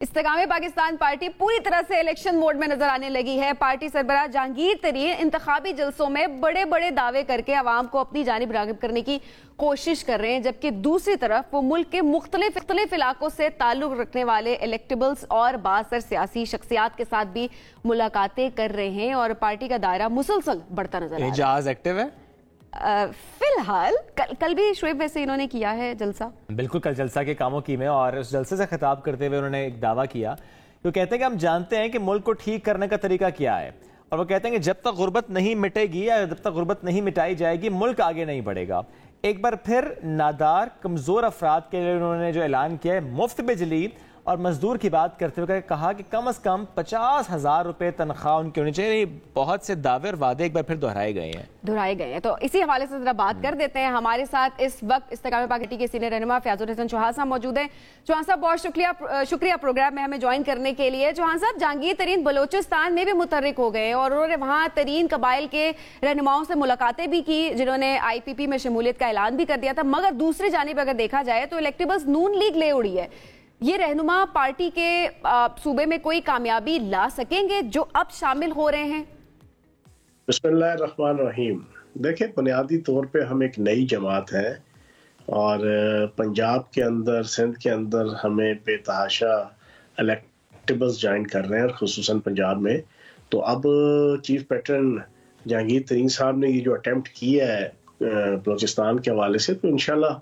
استحکام پاکستان پارٹی پوری طرح سے الیکشن موڈ میں نظر آنے لگی ہے۔ پارٹی سربراہ جہانگیر ترین انتخابی جلسوں میں بڑے بڑے دعوے کر کے عوام کو اپنی جانب راغب کرنے کی کوشش کر رہے ہیں، جبکہ دوسری طرف وہ ملک کے مختلف علاقوں سے تعلق رکھنے والے الیکٹیبلز اور بااثر سیاسی شخصیات کے ساتھ بھی ملاقاتیں کر رہے ہیں اور پارٹی کا دائرہ مسلسل بڑھتا نظر آ رہا ہے۔ اعجاز ایکٹیو ہے فی الحال کل بھی شعیب ویسے انہوں نے کیا ہے جلسہ، بالکل کل جلسہ کے کاموں کی میں، اور اس جلسے سے خطاب کرتے ہوئے انہوں نے ایک دعویٰ کیا، وہ کہتے ہیں کہ ہم جانتے ہیں کہ ملک کو ٹھیک کرنے کا طریقہ کیا ہے، اور وہ کہتے ہیں کہ جب تک غربت نہیں مٹے گی یا جب تک غربت نہیں مٹائی جائے گی ملک آگے نہیں بڑھے گا۔ ایک بار پھر نادار کمزور افراد کے لیے انہوں نے جو اعلان کیا ہے مفت بجلی اور مزدور کی بات کرتے ہوئے کہا کہ کم از کم 50,000 روپے تنخواہ ان کی ہونی چاہیے۔ بہت سے دعوے اور وعدے ایک بار پھر دہرائے گئے ہیں۔ تو اسی حوالے سے ذرا بات کر دیتے ہیں۔ ہمارے ساتھ اس وقت استحکام پارٹی کے سینئر رہنما فیاض الحسن چوہان صاحب موجود ہیں۔ چوہان صاحب بہت شکریہ پروگرام میں ہمیں جوائن کرنے کے لیے۔ چوہان صاحب، جہانگیر ترین بلوچستان میں بھی متحرک ہو گئے اور انہوں نے وہاں ترین قبائل کے رہنماؤں سے ملاقاتیں بھی کی، جنہوں نے آئی پی پی میں شمولیت کا اعلان بھی کر دیا تھا، مگر دوسری جانب اگر دیکھا جائے تو الیکٹیبلز نون لیگ لے اڑی ہے۔ یہ رہنما پارٹی کے صوبے میں کوئی کامیابی لا سکیں گے جو اب شامل ہو رہے ہیں؟ بسم اللہ الرحمن الرحیم۔ دیکھیں، بنیادی طور پہ ہم ایک نئی جماعت ہے اور پنجاب کے اندر، سندھ کے اندر ہمیں بے تحاشا الیکٹیبلز جوائن کر رہے ہیں، خصوصاً پنجاب میں۔ تو اب چیف پیٹرن جہانگیر ترین صاحب نے یہ جو اٹیمپٹ کیا ہے بلوچستان کے حوالے سے، تو انشاءاللہ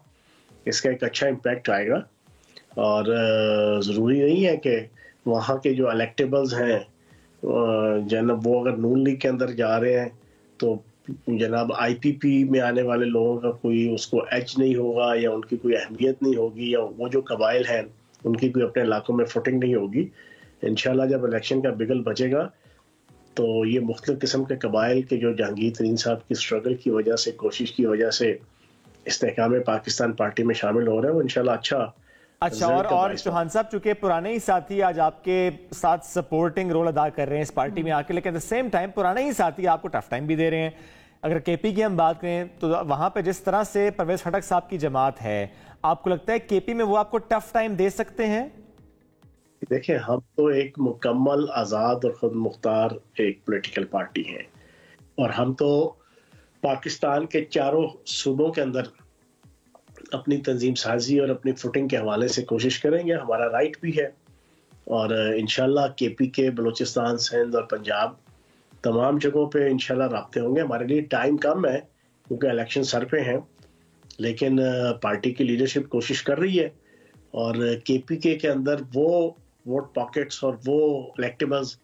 اس کا ایک اچھا امپیکٹ آئے گا، اور ضروری نہیں ہے کہ وہاں کے جو الیکٹیبلز ہیں جناب وہ اگر نون لیگ کے اندر جا رہے ہیں تو جناب آئی پی پی میں آنے والے لوگوں کا کوئی اس کو ایج نہیں ہوگا یا ان کی کوئی اہمیت نہیں ہوگی، یا وہ جو قبائل ہیں ان کی کوئی اپنے علاقوں میں فوٹنگ نہیں ہوگی۔ انشاءاللہ جب الیکشن کا بگل بچے گا تو یہ مختلف قسم کے قبائل کے جو جہانگیر ترین صاحب کی سٹرگل کی وجہ سے، کوشش کی وجہ سے استحکام پاکستان پارٹی میں شامل ہو رہے ہیں، وہ انشاءاللہ اچھا اور چوہان صاحب، چونکہ پرانے ہی ساتھی آج آپ کے ساتھ سپورٹنگ رول ادا کر رہے ہیں اس پارٹی میں آ کے، لیکن سیم ٹائم پرانے ہی ساتھی آپ کو ٹف ٹائم بھی دے رہے ہیں۔ اگر کے پی کی ہم بات کریں تو وہاں پہ جس طرح سے پرویز خٹک صاحب کی جماعت ہے، آپ کو لگتا ہے کے پی میں وہ آپ کو ٹف ٹائم دے سکتے ہیں؟ دیکھیں، ہم تو ایک مکمل آزاد اور خود مختار ایک پولیٹیکل پارٹی ہیں، اور ہم تو پاکستان کے چاروں صوبوں کے اندر اپنی تنظیم سازی اور اپنی فوٹنگ کے حوالے سے کوشش کریں گے، ہمارا رائٹ بھی ہے، اور انشاءاللہ کے پی کے بلوچستان، سندھ اور پنجاب تمام جگہوں پہ انشاءاللہ رابطے ہوں گے۔ ہمارے لیے ٹائم کم ہے کیونکہ الیکشن سر پہ ہیں، لیکن پارٹی کی لیڈرشپ کوشش کر رہی ہے، اور کے پی کے اندر وہ ووٹ پاکٹس اور وہ الیکٹیبلز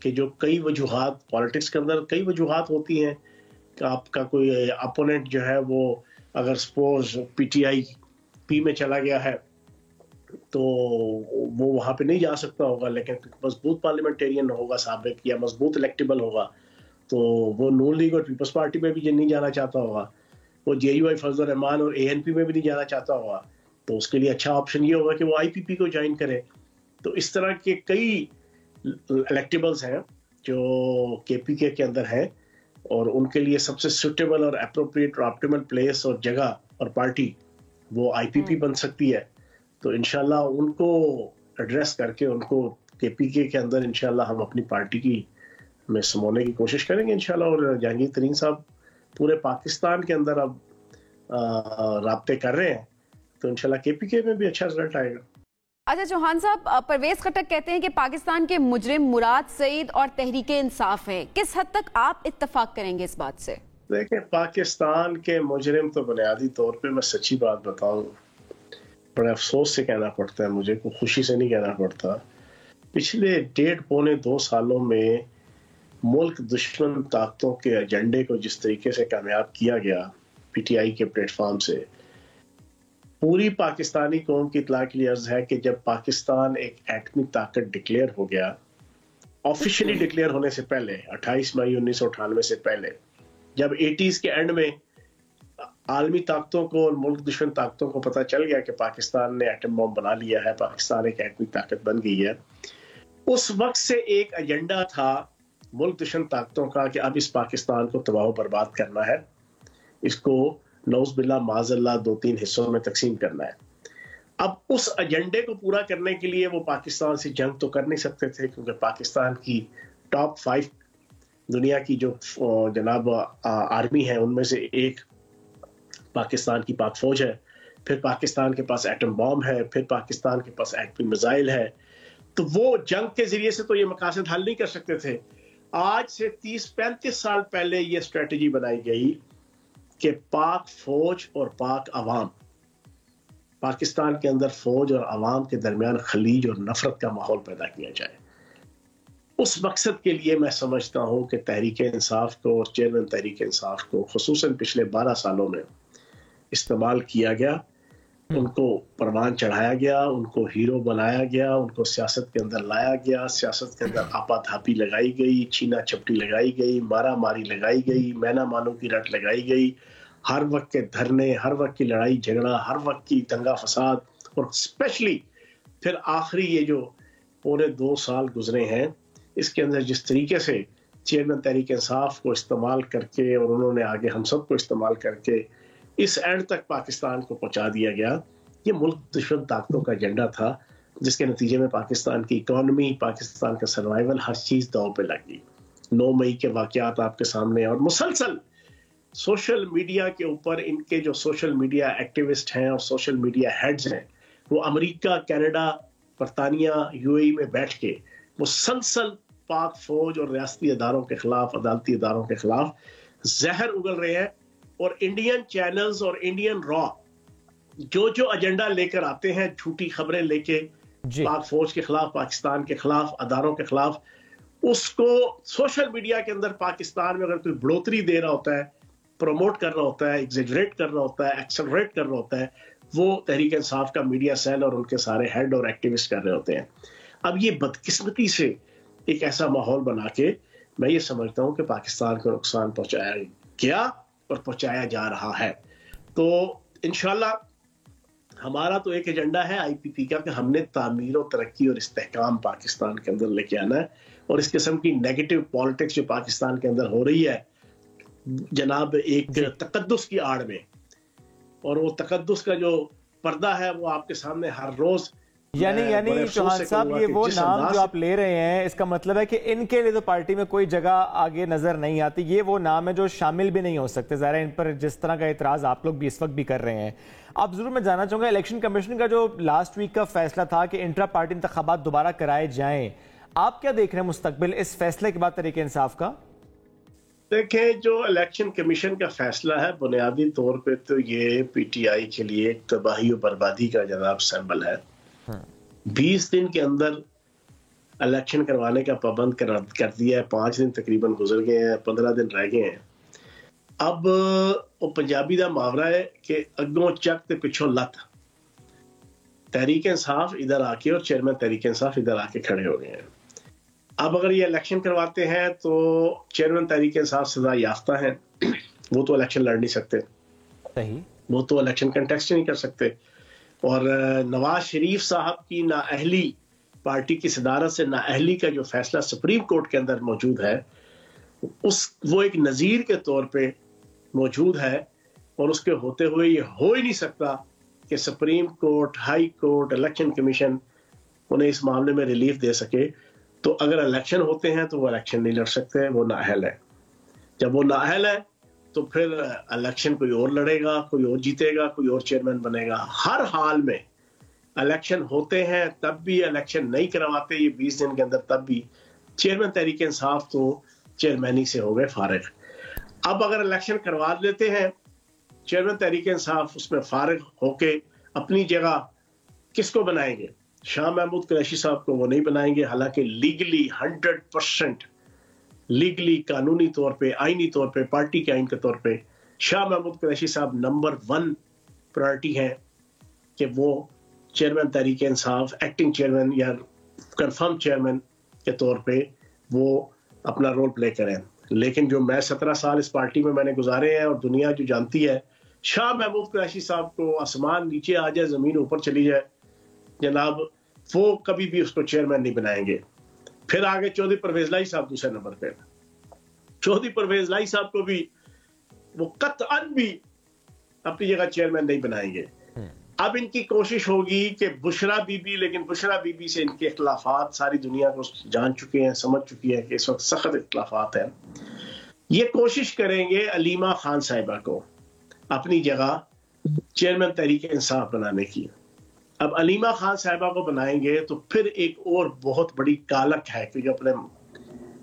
کے جو کئی وجوہات، پالیٹکس کے اندر کئی وجوہات ہوتی ہیں کہ آپ کا کوئی اپوننٹ جو ہے وہ اگر سپوز پی ٹی آئی پی میں چلا گیا ہے تو وہ وہاں پہ نہیں جا سکتا ہوگا، لیکن مضبوط پارلیمنٹیرین ہوگا سابق یا مضبوط الیکٹیبل ہوگا تو وہ نون لیگ اور پیپلز پارٹی میں بھی نہیں جانا چاہتا ہوگا، وہ جے یو آئی فضل الرحمان اور اے این پی میں بھی نہیں جانا چاہتا ہوگا، تو اس کے لیے اچھا آپشن یہ ہوگا کہ وہ آئی پی پی کو جوائن کرے۔ تو اس طرح کے کئی الیکٹیبلز ہیں جو کے پی کے اندر ہیں، اور ان کے لیے سب سے سوٹیبل اور اپروپریٹ اور آپٹیمل پلیس اور جگہ اور پارٹی وہ آئی پی پی بن سکتی ہے۔ تو انشاءاللہ ان کو ایڈریس کر کے ان کو کے پی کے اندر انشاءاللہ ہم اپنی پارٹی کی میں سمونے کی کوشش کریں گے انشاءاللہ، اور جہانگیر ترین صاحب پورے پاکستان کے اندر اب رابطے کر رہے ہیں، تو انشاءاللہ کے پی کے میں بھی اچھا رزلٹ آئے گا۔ اچھا چوہان صاحب، پرویز خٹک کہتے ہیں کہ پاکستان کے مجرم مراد سعید اور تحریک انصاف ہیں، کس حد تک آپ اتفاق کریں گے اس بات سے؟ دیکھیں، پاکستان کے مجرم تو بنیادی طور پہ میں سچی بات بتاؤں، بڑے افسوس سے کہنا پڑتا ہے مجھے، کوئی خوشی سے نہیں کہنا پڑتا، پچھلے 1.5-2 سالوں میں ملک دشمن طاقتوں کے ایجنڈے کو جس طریقے سے کامیاب کیا گیا پی ٹی آئی کے پلیٹ فارم سے، پوری پاکستانی قوم کی اطلاع کے لیے عرض ہے کہ جب پاکستان ایک ایٹمی طاقت ڈکلیئر ہو گیا، آفیشلی ڈکلیئر ہونے سے پہلے 28 مئی 1998 سے پہلے، جب 80s کے اینڈ میں عالمی طاقتوں کو اور ملک دشمن طاقتوں کو پتہ چل گیا کہ پاکستان نے ایٹم بم بنا لیا ہے، پاکستان ایک ایٹمی طاقت بن گئی ہے، اس وقت سے ایک ایجنڈا تھا ملک دشمن طاقتوں کا کہ اب اس پاکستان کو تباہ و برباد کرنا ہے، اس کو نعوذ باللہ معاذ اللہ 2-3 حصوں میں تقسیم کرنا ہے۔ اب اس ایجنڈے کو پورا کرنے کے لیے وہ پاکستان سے جنگ تو کر نہیں سکتے تھے، کیونکہ پاکستان کی ٹاپ 5 دنیا کی جو جناب آرمی ہے ان میں سے ایک پاکستان کی پاک فوج ہے، پھر پاکستان کے پاس ایٹم بام ہے، پھر پاکستان کے پاس ایٹمی میزائل ہے. تو وہ جنگ کے ذریعے سے تو یہ مقاصد حل نہیں کر سکتے تھے. آج سے 30-35 سال پہلے یہ اسٹریٹجی بنائی گئی کہ پاک فوج اور پاک عوام، پاکستان کے اندر فوج اور عوام کے درمیان خلیج اور نفرت کا ماحول پیدا کیا جائے. اس مقصد کے لیے میں سمجھتا ہوں کہ تحریک انصاف کو اور چیئرمین تحریک انصاف کو خصوصاً پچھلے 12 سالوں میں استعمال کیا گیا، ان کو پروان چڑھایا گیا، ان کو ہیرو بنایا گیا، ان کو سیاست کے اندر لایا گیا، سیاست کے اندر آپا دھاپی لگائی گئی، چھینا چھپٹی لگائی گئی، مارا ماری لگائی گئی، مینا مانو کی رٹ لگائی گئی، ہر وقت کے دھرنے، ہر وقت کی لڑائی جھگڑا، ہر وقت کی دنگا فساد. اور اسپیشلی پھر آخری یہ جو پورے 2 سال گزرے ہیں اس کے اندر جس طریقے سے چیئرمین تحریک انصاف کو استعمال کر کے اور انہوں نے آگے ہم سب کو استعمال کر کے اس اینڈ تک پاکستان کو پہنچا دیا گیا. یہ ملک دشمن طاقتوں کا ایجنڈا تھا جس کے نتیجے میں پاکستان کی اکانومی، پاکستان کا سروائیول، ہر چیز داؤ پہ لگ گئی. 9 مئی کے واقعات آپ کے سامنے، اور مسلسل سوشل میڈیا کے اوپر ان کے جو سوشل میڈیا ایکٹیوسٹ ہیں اور سوشل میڈیا ہیڈز ہیں وہ امریکہ، کینیڈا، برطانیہ، UAE میں بیٹھ کے مسلسل پاک فوج اور ریاستی اداروں کے خلاف، عدالتی اداروں کے خلاف زہر اگل رہے ہیں. اور انڈین چینلز اور انڈین را جو ایجنڈا لے کر آتے ہیں، جھوٹی خبریں لے کے پاک فوج کے خلاف، پاکستان کے خلاف، اداروں کے خلاف، اس کو سوشل میڈیا کے اندر پاکستان میں اگر کوئی بڑھوتری دے رہا ہوتا ہے، پروموٹ کر رہا ہوتا ہے، ایگزیجریٹ کر رہا ہوتا ہے، ایکسلریٹ کر رہا ہوتا ہے، وہ تحریک انصاف کا میڈیا سیل اور ان کے سارے ہیڈ اور ایکٹیوسٹ کر رہے ہوتے ہیں. اب یہ بدقسمتی سے ایک ایسا ماحول بنا کے میں یہ سمجھتا ہوں کہ پاکستان کو نقصان پہنچایا گیا اور پہنچایا جا رہا ہے. تو انشاءاللہ ہمارا تو ایک ایجنڈا ہے IPP کا کہ ہم نے تعمیر و ترقی اور استحکام پاکستان کے اندر لے کے آنا ہے. اور اس قسم کی نیگیٹو پالیٹکس جو پاکستان کے اندر ہو رہی ہے جناب ایک تقدس کی آڑ میں، اور وہ تقدس کا جو پردہ ہے وہ آپ کے سامنے ہر روز، یعنی چوہان صاحب یہ وہ نام جو آپ لے رہے ہیں اس کا مطلب ہے کہ ان کے لیے تو پارٹی میں کوئی جگہ آگے نظر نہیں آتی. یہ وہ نام ہے جو شامل بھی نہیں ہو سکتے. ظاہر ہے ان پر جس طرح کا اعتراض آپ لوگ بھی اس وقت بھی کر رہے ہیں. اب ضرور میں جاننا چاہوں گا الیکشن کمیشن کا جو لاسٹ ویک کا فیصلہ تھا کہ انٹرا پارٹی انتخابات دوبارہ کرائے جائیں، آپ کیا دیکھ رہے ہیں مستقبل اس فیصلے کے بعد تحریک انصاف کا؟ دیکھیں جو الیکشن کمیشن کا فیصلہ ہے بنیادی طور پہ تو یہ PTI کے لیے ایک تباہی و بربادی کا جناب سمبل ہے. 20 دن کے اندر الیکشن کروانے کا پابند کر دیا ہے. 5 دن تقریباً گزر گئے ہیں، 15 دن رہ گئے ہیں. اب وہ پنجابی دا محاورہ ہے کہ اگوں چک تے پچھوں لت. تحریک انصاف ادھر آ کے اور چیئرمین تحریک انصاف ادھر آ کے کھڑے ہو گئے ہیں. اب اگر یہ الیکشن کرواتے ہیں تو چیئرمین تحریک انصاف سزا یافتہ ہیں، وہ تو الیکشن لڑ نہیں سکتے، وہ تو الیکشن کنٹیسٹ نہیں کر سکتے. اور نواز شریف صاحب کی نااہلی، پارٹی کی صدارت سے نااہلی کا جو فیصلہ سپریم کورٹ کے اندر موجود ہے وہ ایک نظیر کے طور پہ موجود ہے، اور اس کے ہوتے ہوئے یہ ہو ہی نہیں سکتا کہ supreme court, high court, election commission انہیں اس معاملے میں ریلیف دے سکے. تو اگر الیکشن ہوتے ہیں تو وہ الیکشن نہیں لڑ سکتے، وہ نااہل ہے. جب وہ نااہل ہے تو پھر الیکشن کوئی اور لڑے گا، کوئی اور جیتے گا، کوئی اور چیئرمین بنے گا. ہر حال میں الیکشن ہوتے ہیں تب بھی الیکشن نہیں کرواتے یہ 20 دن کے اندر، تب بھی چیئرمین تحریک انصاف تو چیئرمینی سے ہو گئے فارغ. اب اگر الیکشن کروا لیتے ہیں چیئرمین تحریک انصاف اس میں فارغ ہو کے اپنی جگہ کس کو بنائیں گے؟ شاہ محمود قریشی صاحب کو وہ نہیں بنائیں گے، حالانکہ لیگلی 100% لیگلی، قانونی طور پہ، آئینی طور پہ، پارٹی کے آئین کے طور پہ شاہ محمود قریشی صاحب نمبر 1 پرائرٹی ہیں کہ وہ chairman Tehreek Insaf, acting chairman یا کنفرم چیئرمین کے طور پہ وہ اپنا رول پلے کریں. لیکن جو میں 17 سال اس پارٹی میں نے گزارے ہیں اور دنیا جو جانتی ہے، شاہ محمود قریشی صاحب کو آسمان نیچے آ جائے، زمین اوپر چلی جائے جناب، وہ کبھی بھی اس کو چیئرمین نہیں بنائیں گے. پھر آگے چودھری پرویز لائی صاحب دوسرے نمبر پہ. چودھری پرویز لائی صاحب کو بھی وہ قطعاً بھی اپنی جگہ چیئرمین نہیں بنائیں گے. اب ان کی کوشش ہوگی کہ بشرا بی بی، لیکن بشرا بی بی سے ان کے اختلافات ساری دنیا کو جان چکے ہیں، سمجھ چکی ہے کہ اس وقت سخت اختلافات ہیں. یہ کوشش کریں گے علیمہ خان صاحبہ کو اپنی جگہ چیئرمین تحریک انصاف بنانے کی. اب علیمہ خان صاحبہ کو بنائیں گے تو پھر ایک اور بہت بڑی کالک ہے کہ جو اپنے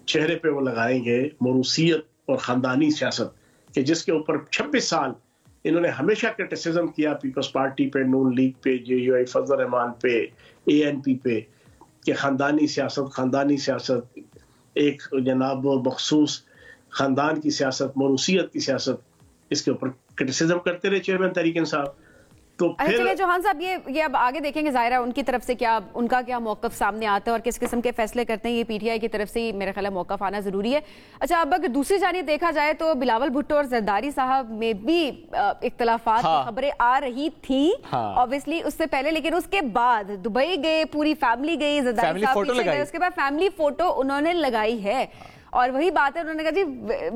چہرے پہ وہ لگائیں گے، موروثیت اور خاندانی سیاست، کہ جس کے اوپر 26 سال انہوں نے ہمیشہ کرٹیسزم کیا پیپلز پارٹی پہ، نون لیگ پہ، جے یو آئی فضل الرحمان پہ، اے این پی پہ، کہ خاندانی سیاست ایک جناب مخصوص خاندان کی سیاست، موروثیت کی سیاست، اس کے اوپر کرٹیسزم کرتے رہے چیئرمین تحریک انصاف. تو چلیے چوہان صاحب یہ اب آگے دیکھیں گے ظاہرہ ان کی طرف سے کیا، ان کا کیا موقف سامنے آتا ہے اور کس قسم کے فیصلے کرتے ہیں. یہ پی ٹی آئی کی طرف سے میرے خیال ہے موقف آنا ضروری ہے. اچھا، اب اگر دوسری جانب دیکھا جائے تو بلاول بھٹو اور زرداری صاحب میں بھی اختلافات کی خبریں آ رہی تھیں obviously اس سے پہلے، لیکن اس کے بعد دبئی گئے، پوری فیملی گئی، زرداری صاحب پیچھے گئے، اس کے بعد فیملی فوٹو انہوں نے لگائی ہے. اور وہی بات ہے، انہوں نے کہا جی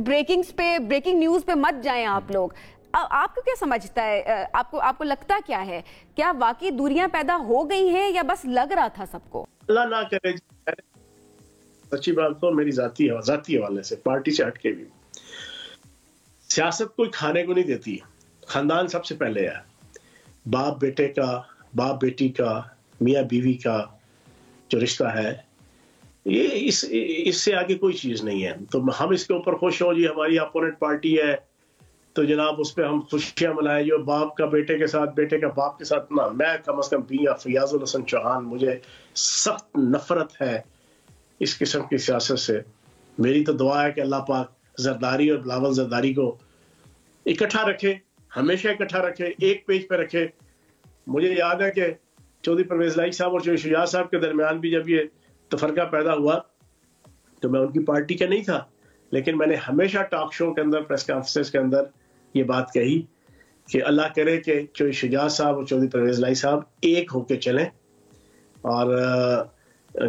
بریکنگ نیوز پہ مت جائیں آپ لوگ. آپ کو کیا سمجھتا ہے، آپ کو لگتا کیا ہے، کیا واقعی دوریاں پیدا ہو گئی ہیں یا بس لگ رہا تھا سب کو؟ اللہ نہ کرے. سچی بات تو میری ذاتی حوالے سے، پارٹی سے ہٹ کے بھی، سیاست کوئی کھانے کو نہیں دیتی. خاندان سب سے پہلے ہے، باپ بیٹے کا، باپ بیٹی کا، میاں بیوی کا جو رشتہ ہے، یہ اس سے آگے کوئی چیز نہیں ہے. تو ہم اس کے اوپر خوش ہوں جی ہماری اپوننٹ پارٹی ہے تو جناب اس پہ ہم خوشیاں منائیں، جو باپ کا بیٹے کے ساتھ، بیٹے کا باپ کے ساتھ. نہ، میں کم از کم فیاض الحسن چوہان، مجھے سخت نفرت ہے اس قسم کی سیاست سے. میری تو دعا ہے کہ اللہ پاک زرداری اور بلاول زرداری کو اکٹھا رکھے، ہمیشہ اکٹھا رکھے، ایک پیج پہ رکھے. مجھے یاد ہے کہ چودھری پرویز لائی صاحب اور چودھری شجاع صاحب کے درمیان بھی جب یہ تفرقہ پیدا ہوا تو میں ان کی پارٹی کا نہیں تھا، لیکن میں نے ہمیشہ ٹاک شو کے اندر، پریس کانفرنس کے اندر یہ بات کہی کہ اللہ کرے کہ چودھری شجاع صاحب اور چودھری پرویز لائی صاحب ایک ہو کے چلیں. اور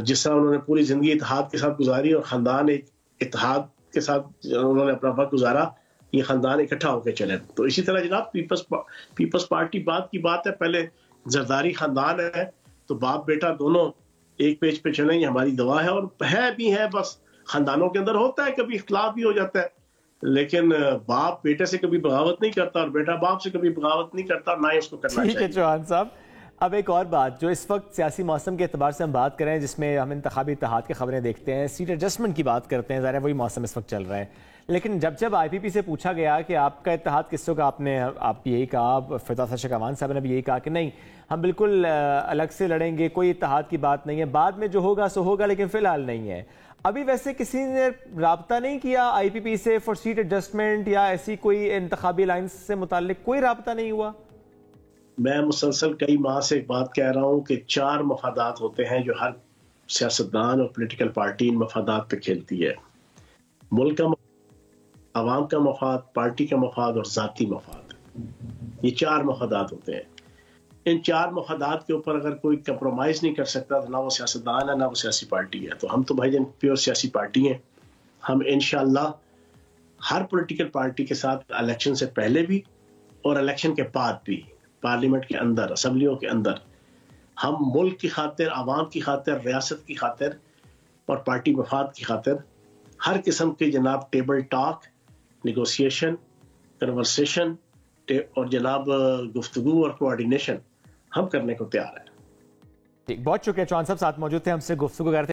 جس طرح انہوں نے پوری زندگی اتحاد کے ساتھ گزاری اور خاندان ایک اتحاد کے ساتھ انہوں نے اپنا وقت گزارا، یہ خاندان اکٹھا ہو کے چلے. تو اسی طرح جناب پیپلز پارٹی بات کی بات ہے، پہلے زرداری خاندان ہے تو باپ بیٹا دونوں ایک پیج پہ چلیں، یہ ہماری دعا ہے. اور بھی ہے، بس خاندانوں کے اندر ہوتا ہے، کبھی اختلاف بھی ہو جاتا ہے، لیکن باپ بیٹے سے کبھی بغاوت نہیں کرتا اور بیٹا باپ سے کبھی بغاوت نہیں کرتا، نہ ہی اس کو کرنا چاہیے. ٹھیک ہے چوہان صاحب، اب ایک اور بات جو اس وقت سیاسی موسم کے اعتبار سے ہم بات کریں، جس میں ہم انتخابی اتحاد کی خبریں دیکھتے ہیں، سیٹ ایڈجسٹمنٹ کی بات کرتے ہیں، ظاہر ہے وہی موسم اس وقت چل رہا ہے. لیکن جب آئی پی پی سے پوچھا گیا کہ آپ کا اتحاد کس سے ہوگا، آپ یہی کہا، فدا شاہ امان صاحب نے بھی یہی کہا کہ نہیں، ہم بالکل الگ سے لڑیں گے، کوئی اتحاد کی بات نہیں ہے، بعد میں جو ہوگا سو ہوگا، لیکن فی الحال نہیں ہے. ابھی ویسے کسی نے رابطہ نہیں کیا آئی پی پی سے فور سیٹ ایڈجسٹمنٹ یا ایسی کوئی انتخابی الائنس سے متعلق کوئی رابطہ نہیں ہوا؟ میں مسلسل کئی ماہ سے ایک بات کہہ رہا ہوں کہ 4 مفادات ہوتے ہیں جو ہر سیاستدان اور پولیٹیکل پارٹی ان مفادات پہ کھیلتی ہے. ملک کا مفاد، عوام کا مفاد، پارٹی کا مفاد اور ذاتی مفاد. یہ 4 مفادات ہوتے ہیں. ان 4 مفادات کے اوپر اگر کوئی کمپرومائز نہیں کر سکتا تو نہ وہ سیاستدان ہے، نہ وہ سیاسی پارٹی ہے. تو ہم تو بھائی جان پیور سیاسی پارٹی ہیں. ہم انشاءاللہ ہر پولیٹیکل پارٹی کے ساتھ الیکشن سے پہلے بھی اور الیکشن کے بعد بھی، پارلیمنٹ کے اندر، اسمبلیوں کے اندر، ہم ملک کی خاطر، عوام کی خاطر، ریاست کی خاطر اور پارٹی مفاد کی خاطر ہر قسم کے جناب ٹیبل ٹاک، نیگوسیشن، کنورسیشن اور جناب گفتگو اور کوارڈینیشن ہم کرنے کو تیار ہیں. بہت شکریہ چوہان صاحب، ساتھ موجود تھے، ہم سے گفتگو کرتے